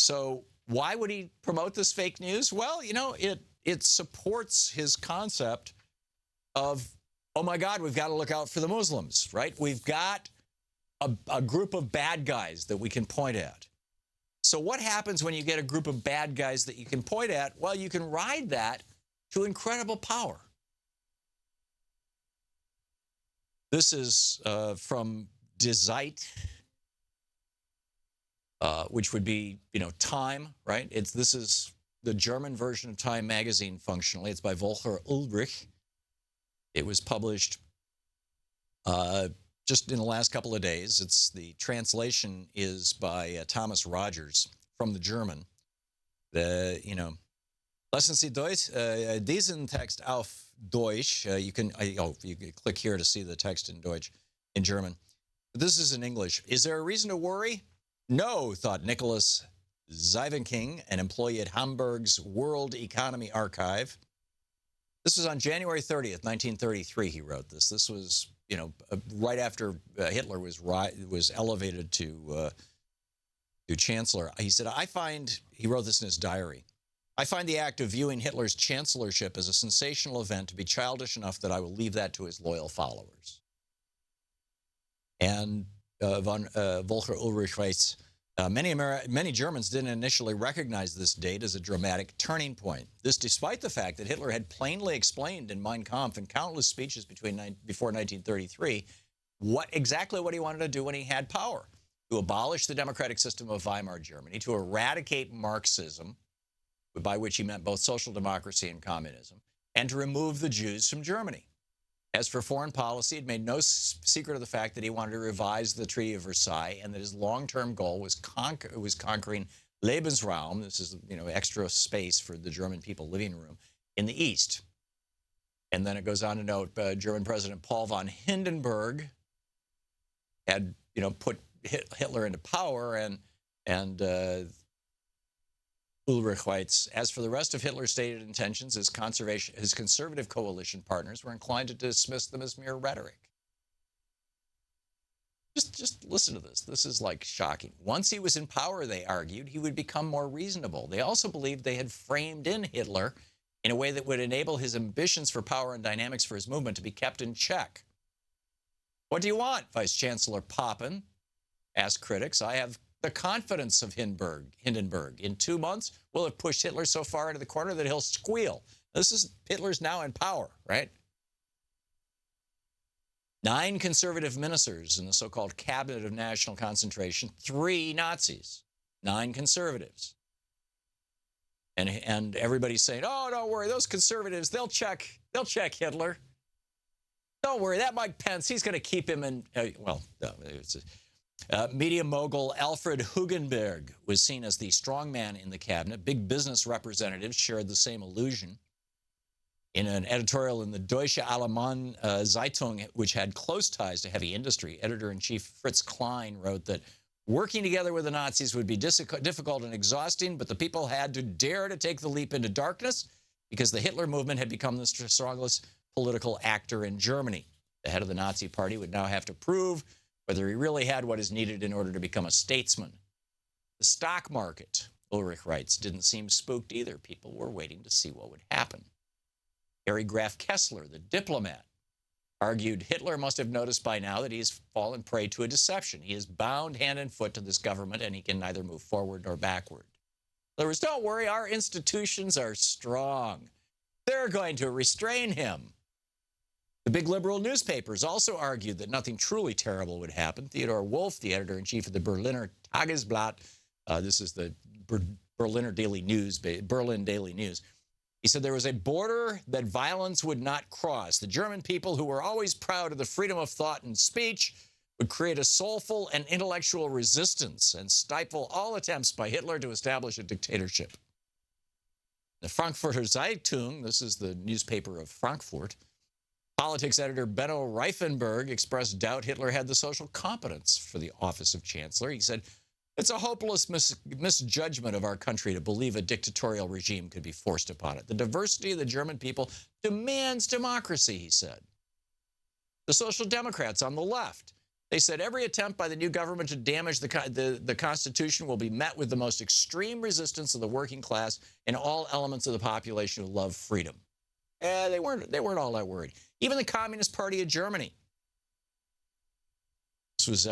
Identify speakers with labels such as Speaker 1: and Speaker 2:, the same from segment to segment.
Speaker 1: So why would he promote this fake news? Well, you know, it supports his concept of, oh my God, we've got to look out for the Muslims, right? We've got a group of bad guys that we can point at. So what happens when you get a group of bad guys that you can point at? Well, you can ride that to incredible power. This is from Die Zeit, which would be, you know, Time, right? This is the German version of Time magazine functionally. It's by Volker Ulrich. It was published just in the last couple of days. The translation is by Thomas Rogers from the German. You know, lassen Sie Deutsch, diesen Text auf Deutsch. You can click here to see the text in Deutsch, in German. But this is in English. Is there a reason to worry? No, thought Nicholas Zivenking, an employee at Hamburg's World Economy Archive. This was on January 30th, 1933, he wrote this. This was, you know, right after Hitler was elevated to chancellor. He said, he wrote this in his diary, I find the act of viewing Hitler's chancellorship as a sensational event to be childish enough that I will leave that to his loyal followers. And Volker Ulrich writes, many Germans didn't initially recognize this date as a dramatic turning point. This despite the fact that Hitler had plainly explained in Mein Kampf and countless speeches before 1933 exactly what he wanted to do when he had power: to abolish the democratic system of Weimar Germany, to eradicate Marxism, by which he meant both social democracy and communism, and to remove the Jews from Germany. As for foreign policy, it made no secret of the fact that he wanted to revise the Treaty of Versailles and that his long-term goal was conquering Lebensraum, this is, you know, extra space for the German people, living room, in the East. And then it goes on to note German President Paul von Hindenburg had, you know, put Hitler into power, and Ulrich writes, as for the rest of Hitler's stated intentions, his conservative coalition partners were inclined to dismiss them as mere rhetoric. Just listen to this. This is like shocking. Once he was in power, they argued, he would become more reasonable. They also believed they had framed in Hitler in a way that would enable his ambitions for power and dynamics for his movement to be kept in check. What do you want? Vice Chancellor Papen asked critics. I have the confidence of Hindenburg. In 2 months, we'll have pushed Hitler so far into the corner that he'll squeal. Hitler's now in power, right? 9 conservative ministers in the so-called Cabinet of National Concentration, 3 Nazis, 9 conservatives. And everybody's saying, oh, don't worry, those conservatives, they'll check Hitler. Don't worry, that Mike Pence, he's going to keep him in, media mogul Alfred Hugenberg was seen as the strong man in the cabinet. Big business representatives shared the same illusion. In an editorial in the Deutsche Allgemeine Zeitung, which had close ties to heavy industry, editor-in-chief Fritz Klein wrote that working together with the Nazis would be difficult and exhausting, but the people had to dare to take the leap into darkness because the Hitler movement had become the strongest political actor in Germany. The head of the Nazi party would now have to prove whether he really had what is needed in order to become a statesman. The stock market, Ulrich writes, didn't seem spooked either. People were waiting to see what would happen. Harry Graf Kessler, the diplomat, argued Hitler must have noticed by now that he has fallen prey to a deception. He is bound hand and foot to this government, and he can neither move forward nor backward. In other words, don't worry, our institutions are strong. They're going to restrain him. The big liberal newspapers also argued that nothing truly terrible would happen. Theodor Wolff, the editor-in-chief of the Berliner Tagesblatt, this is the Berlin Daily News, he said there was a border that violence would not cross. The German people, who were always proud of the freedom of thought and speech, would create a soulful and intellectual resistance and stifle all attempts by Hitler to establish a dictatorship. The Frankfurter Zeitung, this is the newspaper of Frankfurt, politics editor Benno Reifenberg expressed doubt Hitler had the social competence for the office of chancellor. He said, it's a hopeless misjudgment of our country to believe a dictatorial regime could be forced upon it. The diversity of the German people demands democracy, he said. The Social Democrats on the left They said every attempt by the new government to damage the Constitution will be met with the most extreme resistance of the working class and all elements of the population who love freedom. They weren't all that worried. Even the Communist Party of Germany. This was,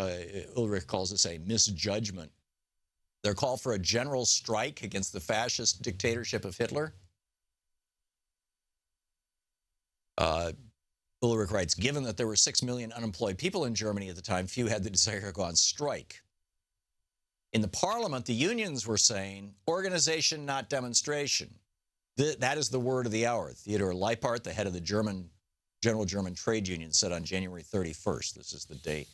Speaker 1: Ulrich calls this a misjudgment. Their call for a general strike against the fascist dictatorship of Hitler. Ulrich writes, given that there were 6 million unemployed people in Germany at the time, few had the desire to go on strike. In the parliament, the unions were saying, organization, not demonstration. That is the word of the hour. Theodor Leipart, the head of the General German Trade Union, said on January 31st, this is the day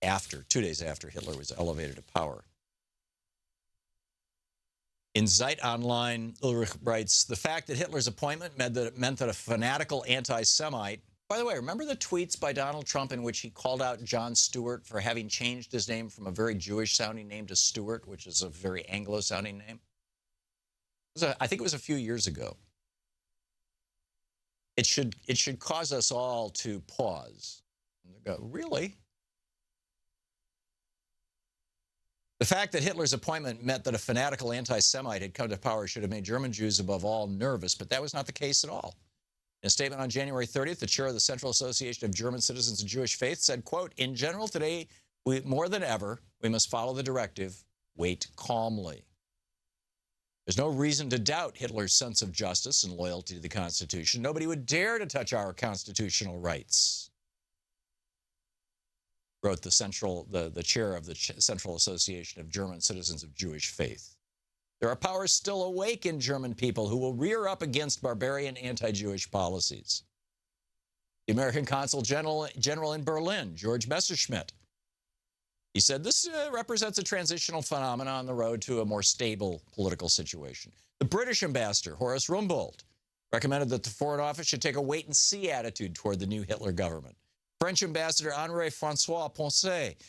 Speaker 1: after, 2 days after Hitler was elevated to power. In Zeit Online, Ulrich writes, the fact that Hitler's appointment meant that a fanatical anti-Semite. By the way, remember the tweets by Donald Trump in which he called out Jon Stewart for having changed his name from a very Jewish-sounding name to Stewart, which is a very Anglo-sounding name? I think it was a few years ago. It should cause us all to pause and go, really? The fact that Hitler's appointment meant that a fanatical anti-Semite had come to power should have made German Jews above all nervous, but that was not the case at all. In a statement on January 30th, the chair of the Central Association of German Citizens of Jewish Faith said, quote, in general, today, more than ever, we must follow the directive, wait calmly. There's no reason to doubt Hitler's sense of justice and loyalty to the Constitution. Nobody would dare to touch our constitutional rights, wrote the chair of the Central Association of German Citizens of Jewish Faith. There are powers still awake in German people who will rear up against barbarian anti-Jewish policies. The American Consul General in Berlin, George Messerschmitt, he said, this represents a transitional phenomenon on the road to a more stable political situation. The British ambassador, Horace Rumbold, recommended that the Foreign Office should take a wait-and-see attitude toward the new Hitler government. French ambassador Henri-François Poncet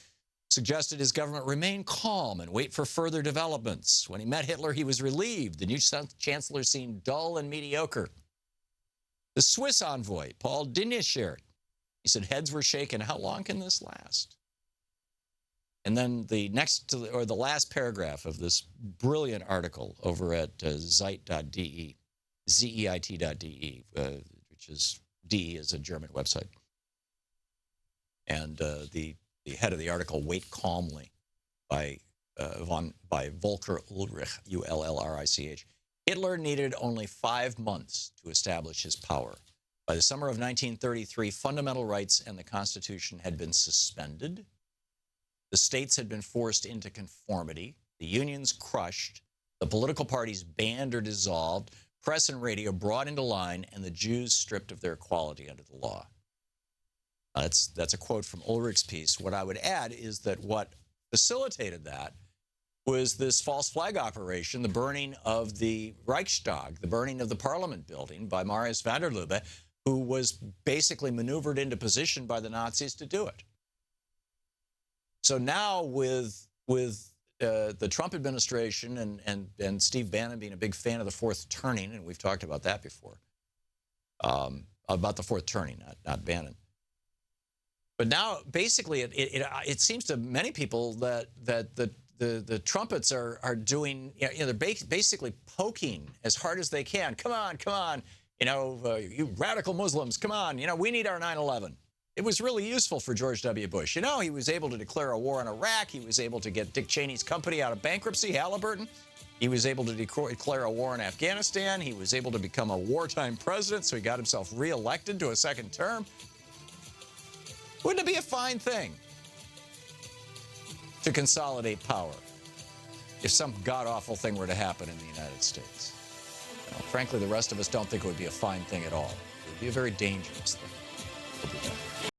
Speaker 1: suggested his government remain calm and wait for further developments. When he met Hitler, he was relieved. The new chancellor seemed dull and mediocre. The Swiss envoy, Paul Dinneschert, he said heads were shaken. How long can this last? And then the last paragraph of this brilliant article over at zeit.de, zeit.de, which is DE is a German website. And the head of the article, Wait Calmly, by Volker Ulrich, U-L-L-R-I-C-H. Hitler needed only 5 months to establish his power. By the summer of 1933, fundamental rights and the Constitution had been suspended. The states had been forced into conformity. The unions crushed. The political parties banned or dissolved. Press and radio brought into line, and the Jews stripped of their equality under the law. That's a quote from Ulrich's piece. What I would add is that what facilitated that was this false flag operation, the burning of the Reichstag, the burning of the Parliament building by Marius van der Lubbe, who was basically maneuvered into position by the Nazis to do it. So now with the Trump administration and Steve Bannon being a big fan of the fourth turning, and we've talked about that before, about the fourth turning, not Bannon. But now, basically, it seems to many people that the trumpets are doing, they're basically poking as hard as they can. Come on, you radical Muslims, come on, we need our 9/11. It was really useful for George W. Bush. He was able to declare a war on Iraq. He was able to get Dick Cheney's company out of bankruptcy, Halliburton. He was able to declare a war in Afghanistan. He was able to become a wartime president, so he got himself reelected to a second term. Wouldn't it be a fine thing to consolidate power if some god-awful thing were to happen in the United States? Frankly, the rest of us don't think it would be a fine thing at all. It would be a very dangerous thing. We'll be back.